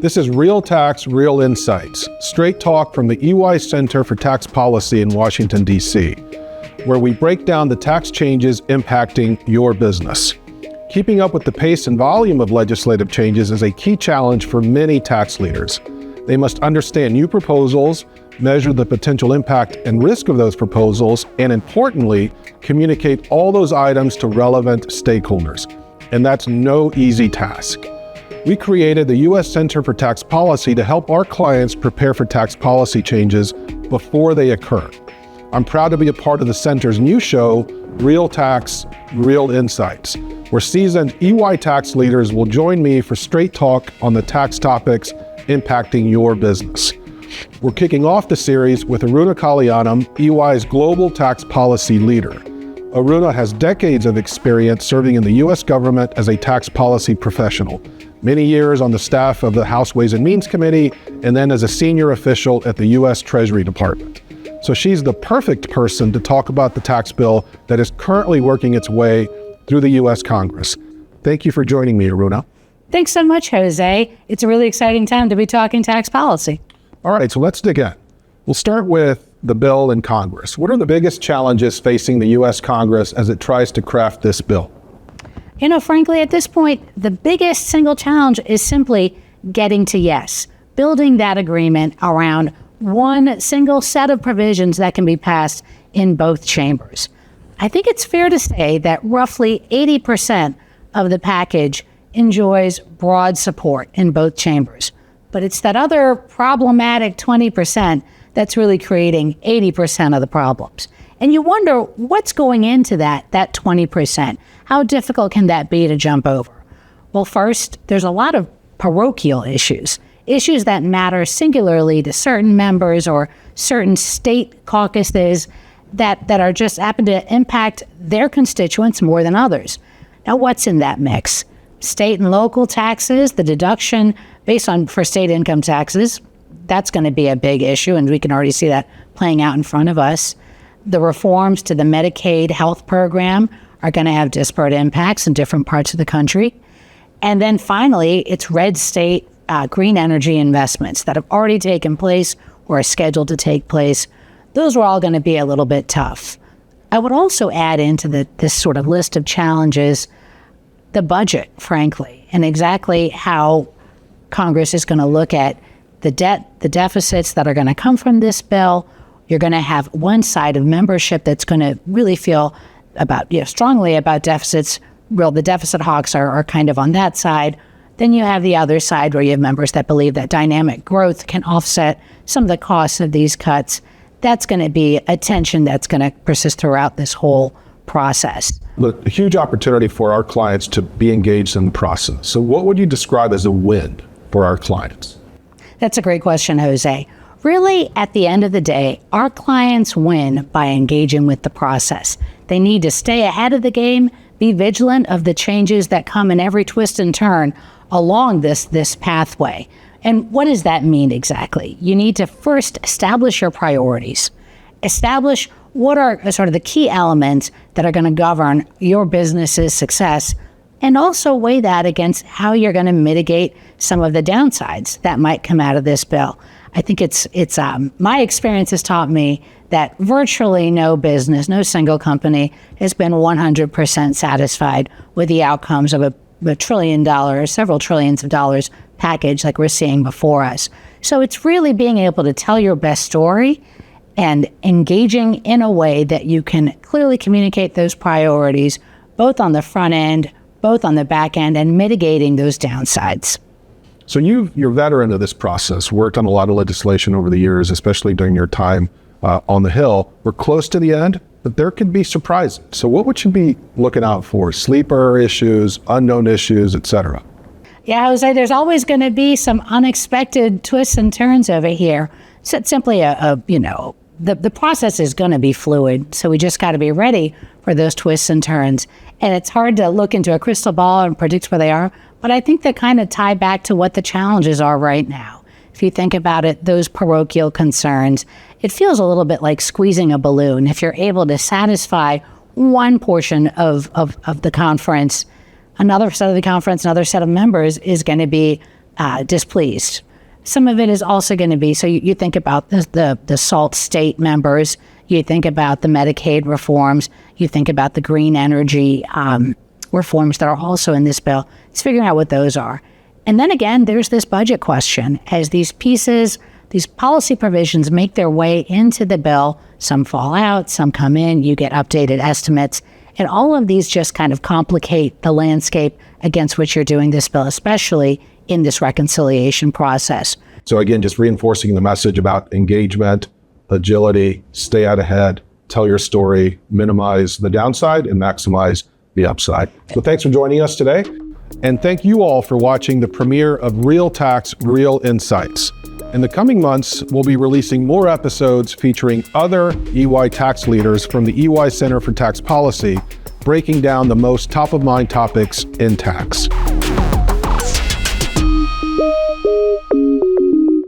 This is Real Tax, Real Insights, straight talk from the EY Center for Tax Policy in Washington, D.C., where we break down the tax changes impacting your business. Keeping up with the pace and volume of legislative changes is a key challenge for many tax leaders. They must understand new proposals, measure the potential impact and risk of those proposals, and importantly, communicate all those items to relevant stakeholders. And that's no easy task. We created the U.S. Center for Tax Policy to help our clients prepare for tax policy changes before they occur. I'm proud to be a part of the Center's new show, Real Tax, Real Insights, where seasoned EY tax leaders will join me for straight talk on the tax topics impacting your business. We're kicking off the series with Aruna Kalyanam, EY's global tax policy leader. Aruna has decades of experience serving in the U.S. government as a tax policy professional, many years on the staff of the House Ways and Means Committee, and then as a senior official at the U.S. Treasury Department. So she's the perfect person to talk about the tax bill that is currently working its way through the U.S. Congress. Thank you for joining me, Aruna. Thanks so much, Jose. It's a really exciting time to be talking tax policy. All right, so let's dig in. We'll start with the bill in Congress. What are the biggest challenges facing the U.S. Congress as it tries to craft this bill? You know, frankly, at this point, the biggest single challenge is simply getting to yes, building that agreement around one single set of provisions that can be passed in both chambers. I think it's fair to say that roughly 80% of the package enjoys broad support in both chambers. But it's that other problematic 20% that's really creating 80% of the problems. And you wonder what's going into that 20%. How difficult can that be to jump over? Well, first, there's a lot of parochial issues that matter singularly to certain members or certain state caucuses that are just happen to impact their constituents more than others. Now, what's in that mix? State and local taxes, the deduction for state income taxes, that's going to be a big issue, and we can already see that playing out in front of us. The reforms to the Medicaid health program are going to have disparate impacts in different parts of the country. And then finally, it's red state green energy investments that have already taken place or are scheduled to take place. Those are all going to be a little bit tough. I would also add into this sort of list of challenges the budget, frankly, and exactly how Congress is going to look at the debt, the deficits that are going to come from this bill. You're going to have one side of membership that's going to really feel strongly about deficits. The deficit hawks are kind of on that side. Then you have the other side where you have members that believe that dynamic growth can offset some of the costs of these cuts. That's going to be a tension that's going to persist throughout this whole process. Look, a huge opportunity for our clients to be engaged in the process. So what would you describe as a win for our clients? That's a great question, Jose. Really, at the end of the day, our clients win by engaging with the process. They need to stay ahead of the game, be vigilant of the changes that come in every twist and turn along this pathway. And what does that mean exactly? You need to first establish your priorities. Establish what are sort of the key elements that are going to govern your business's success, and also weigh that against how you're going to mitigate some of the downsides that might come out of this bill. I think it's my experience has taught me that virtually no business, no single company has been 100% satisfied with the outcomes of a $1 trillion, several trillions of dollars package like we're seeing before us. So it's really being able to tell your best story and engaging in a way that you can clearly communicate those priorities, both on the front end, both on the back end, and mitigating those downsides. So you're a veteran of this process, worked on a lot of legislation over the years, especially during your time on the Hill. We're close to the end, but there could be surprises. So what would you be looking out for? Sleeper issues, unknown issues, et cetera? Yeah, Jose, there's always going to be some unexpected twists and turns over here. So it's simply the process is going to be fluid. So we just got to be ready for those twists and turns. And it's hard to look into a crystal ball and predict where they are. But I think they kind of tie back to what the challenges are right now. if you think about it, those parochial concerns, it feels a little bit like squeezing a balloon. If you're able to satisfy one portion of the conference, another set of the conference, another set of members is going to be displeased. Some of it is also going to be, so you think about the SALT state members, you think about the Medicaid reforms, you think about the green energy reforms that are also in this bill. It's figuring out what those are. And then again, there's this budget question. As these pieces, these policy provisions make their way into the bill, some fall out, some come in, you get updated estimates. And all of these just kind of complicate the landscape against which you're doing this bill, especially in this reconciliation process. So again, just reinforcing the message about engagement, agility, stay out ahead, tell your story, minimize the downside and maximize the upside. So thanks for joining us today. And thank you all for watching the premiere of Real Tax, Real Insights. In the coming months, we'll be releasing more episodes featuring other EY tax leaders from the EY Center for Tax Policy, breaking down the most top-of-mind topics in tax.